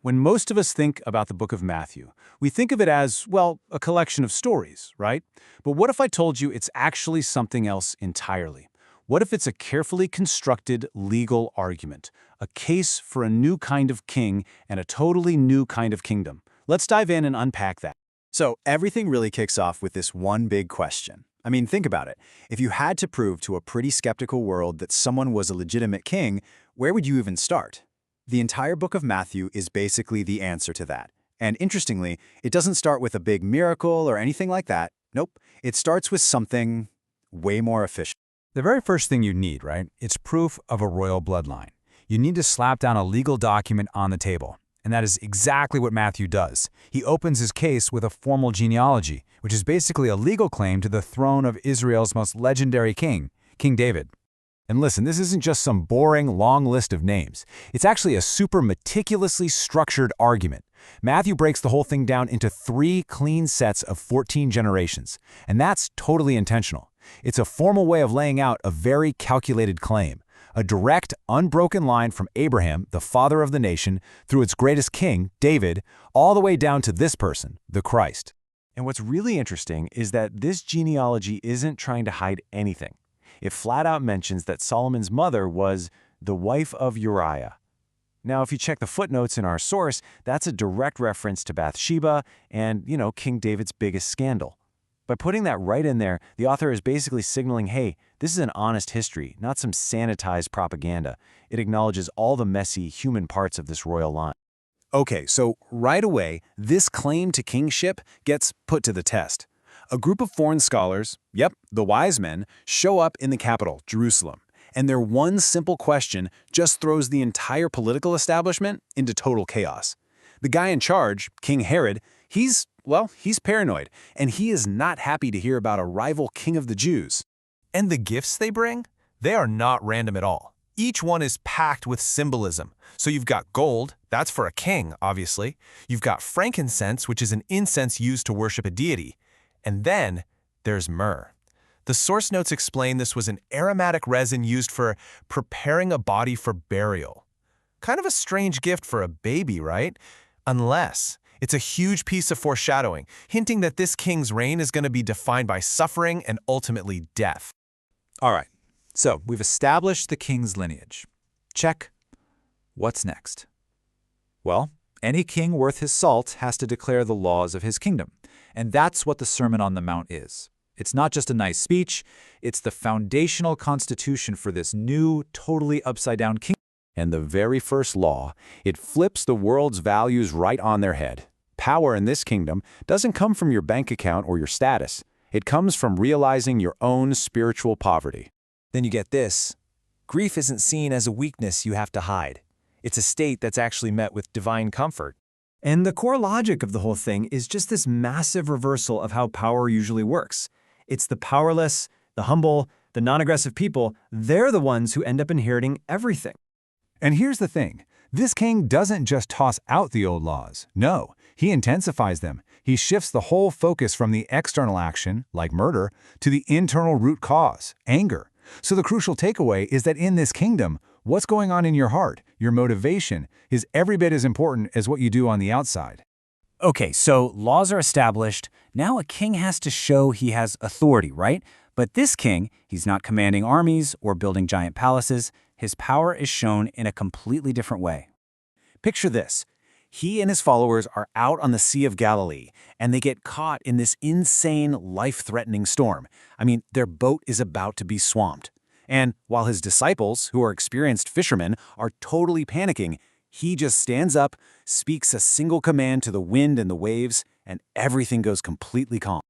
When most of us think about the book of Matthew, we think of it as, well, a collection of stories, right? But what if I told you it's actually something else entirely? What if it's a carefully constructed legal argument, a case for a new kind of king and a totally new kind of kingdom? Let's dive in and unpack that. So everything really kicks off with this one big question. I mean, think about it. If you had to prove to a pretty skeptical world that someone was a legitimate king, where would you even start? The entire book of Matthew is basically the answer to that. And interestingly, it doesn't start with a big miracle or anything like that. Nope. It starts with something way more official. The very first thing you need, right? It's proof of a royal bloodline. You need to slap down a legal document on the table. And that is exactly what Matthew does. He opens his case with a formal genealogy, which is basically a legal claim to the throne of Israel's most legendary king, King David. And listen, this isn't just some boring, long list of names. It's actually a super meticulously structured argument. Matthew breaks the whole thing down into 3 clean sets of 14 generations. And that's totally intentional. It's a formal way of laying out a very calculated claim. A direct, unbroken line from Abraham, the father of the nation, through its greatest king, David, all the way down to this person, the Christ. And what's really interesting is that this genealogy isn't trying to hide anything. It flat out mentions that Solomon's mother was the wife of Uriah. Now, if you check the footnotes in our source, that's a direct reference to Bathsheba and, King David's biggest scandal. By putting that right in there, the author is basically signaling, hey, this is an honest history, not some sanitized propaganda. It acknowledges all the messy human parts of this royal line. Okay, so right away, this claim to kingship gets put to the test. A group of foreign scholars, the wise men, show up in the capital, Jerusalem, and their one simple question just throws the entire political establishment into total chaos. The guy in charge, King Herod, he's paranoid, and he is not happy to hear about a rival king of the Jews. And the gifts they bring? They are not random at all. Each one is packed with symbolism. So you've got gold, that's for a king, obviously. You've got frankincense, which is an incense used to worship a deity. And then there's myrrh. The source notes explain this was an aromatic resin used for preparing a body for burial. Kind of a strange gift for a baby, right? Unless it's a huge piece of foreshadowing, hinting that this king's reign is going to be defined by suffering and ultimately death. All right, so we've established the king's lineage. Check. What's next? Well, any king worth his salt has to declare the laws of his kingdom. And that's what the Sermon on the Mount is. It's not just a nice speech, it's the foundational constitution for this new, totally upside-down kingdom. And the very first law, it flips the world's values right on their head. Power in this kingdom doesn't come from your bank account or your status. It comes from realizing your own spiritual poverty. Then you get this. Grief isn't seen as a weakness you have to hide. It's a state that's actually met with divine comfort. And the core logic of the whole thing is just this massive reversal of how power usually works. It's the powerless, the humble, the non-aggressive people, they're the ones who end up inheriting everything. And here's the thing. This king doesn't just toss out the old laws. No, he intensifies them. He shifts the whole focus from the external action, like murder, to the internal root cause, anger. So the crucial takeaway is that in this kingdom, what's going on in your heart, your motivation, is every bit as important as what you do on the outside. Okay, so laws are established. Now a king has to show he has authority, right? But this king, he's not commanding armies or building giant palaces. His power is shown in a completely different way. Picture this. He and his followers are out on the Sea of Galilee, and they get caught in this insane, life-threatening storm. I mean, their boat is about to be swamped. And while his disciples, who are experienced fishermen, are totally panicking, he just stands up, speaks a single command to the wind and the waves, and everything goes completely calm.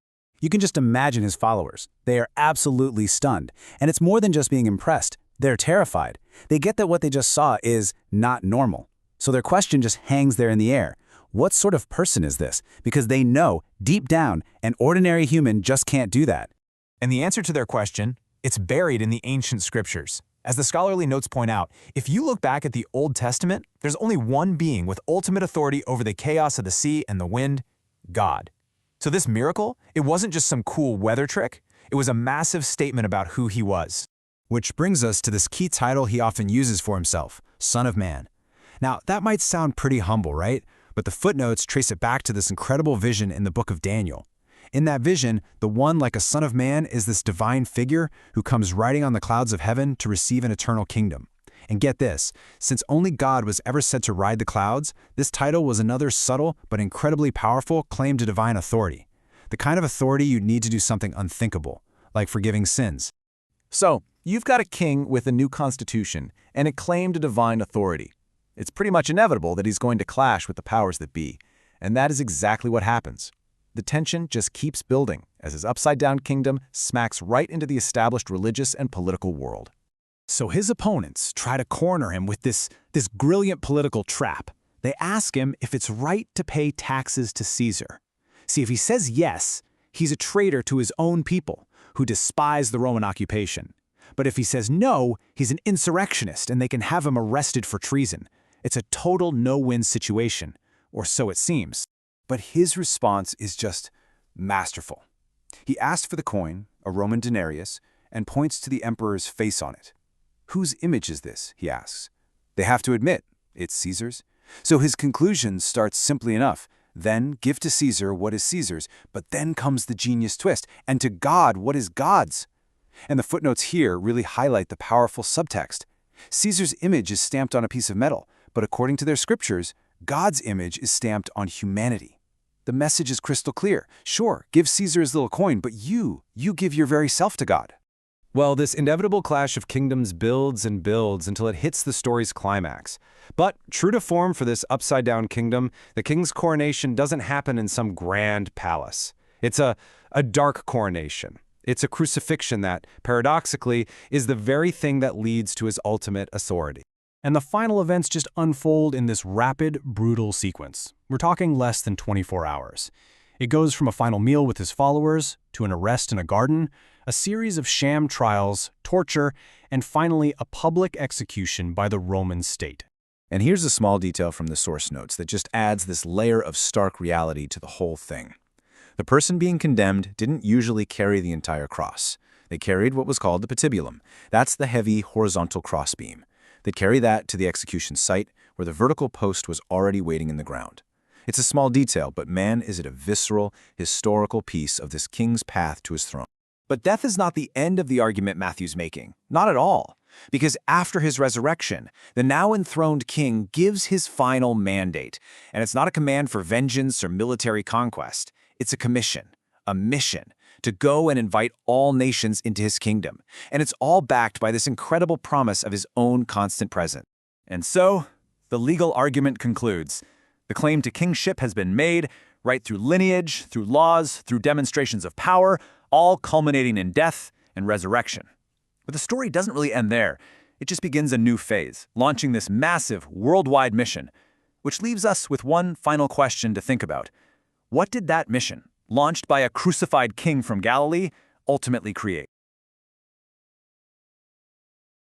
You can just imagine his followers. They are absolutely stunned. And it's more than just being impressed. They're terrified. They get that what they just saw is not normal. So their question just hangs there in the air. What sort of person is this? Because they know, deep down, an ordinary human just can't do that. And the answer to their question, it's buried in the ancient scriptures. As the scholarly notes point out, if you look back at the Old Testament, there's only one being with ultimate authority over the chaos of the sea and the wind, God. So this miracle, it wasn't just some cool weather trick. It was a massive statement about who he was. Which brings us to this key title he often uses for himself, Son of Man. Now, that might sound pretty humble, right? But the footnotes trace it back to this incredible vision in the book of Daniel. In that vision, the one like a son of man is this divine figure who comes riding on the clouds of heaven to receive an eternal kingdom. And get this, since only God was ever said to ride the clouds, this title was another subtle but incredibly powerful claim to divine authority. The kind of authority you'd need to do something unthinkable, like forgiving sins. So, you've got a king with a new constitution and a claim to divine authority. It's pretty much inevitable that he's going to clash with the powers that be, and that is exactly what happens. The tension just keeps building as his upside-down kingdom smacks right into the established religious and political world. So his opponents try to corner him with this brilliant political trap. They ask him if it's right to pay taxes to Caesar. See, if he says yes, he's a traitor to his own people, who despise the Roman occupation. But if he says no, he's an insurrectionist and they can have him arrested for treason. It's a total no-win situation, or so it seems. But his response is just masterful. He asks for the coin, a Roman denarius, and points to the emperor's face on it. Whose image is this, he asks. They have to admit, it's Caesar's. So his conclusion starts simply enough. Then give to Caesar what is Caesar's, but then comes the genius twist, and to God what is God's. And the footnotes here really highlight the powerful subtext. Caesar's image is stamped on a piece of metal, but according to their scriptures, God's image is stamped on humanity. The message is crystal clear. Sure, give Caesar his little coin, but you give your very self to God. Well, this inevitable clash of kingdoms builds and builds until it hits the story's climax. But true to form for this upside-down kingdom, the king's coronation doesn't happen in some grand palace. It's a dark coronation. It's a crucifixion that, paradoxically, is the very thing that leads to his ultimate authority. And the final events just unfold in this rapid, brutal sequence. We're talking less than 24 hours. It goes from a final meal with his followers to an arrest in a garden, a series of sham trials, torture, and finally a public execution by the Roman state. And here's a small detail from the source notes that just adds this layer of stark reality to the whole thing. The person being condemned didn't usually carry the entire cross. They carried what was called the patibulum. That's the heavy horizontal crossbeam. They'd carry that to the execution site, where the vertical post was already waiting in the ground. It's a small detail, but man, is it a visceral, historical piece of this king's path to his throne. But death is not the end of the argument Matthew's making. Not at all. Because after his resurrection, the now enthroned king gives his final mandate. And it's not a command for vengeance or military conquest. It's a commission, a mission, to go and invite all nations into his kingdom. And it's all backed by this incredible promise of his own constant presence. And so, the legal argument concludes. The claim to kingship has been made, right through lineage, through laws, through demonstrations of power, all culminating in death and resurrection. But the story doesn't really end there. It just begins a new phase, launching this massive worldwide mission, which leaves us with one final question to think about. What did that mission, launched by a crucified king from Galilee, ultimately create?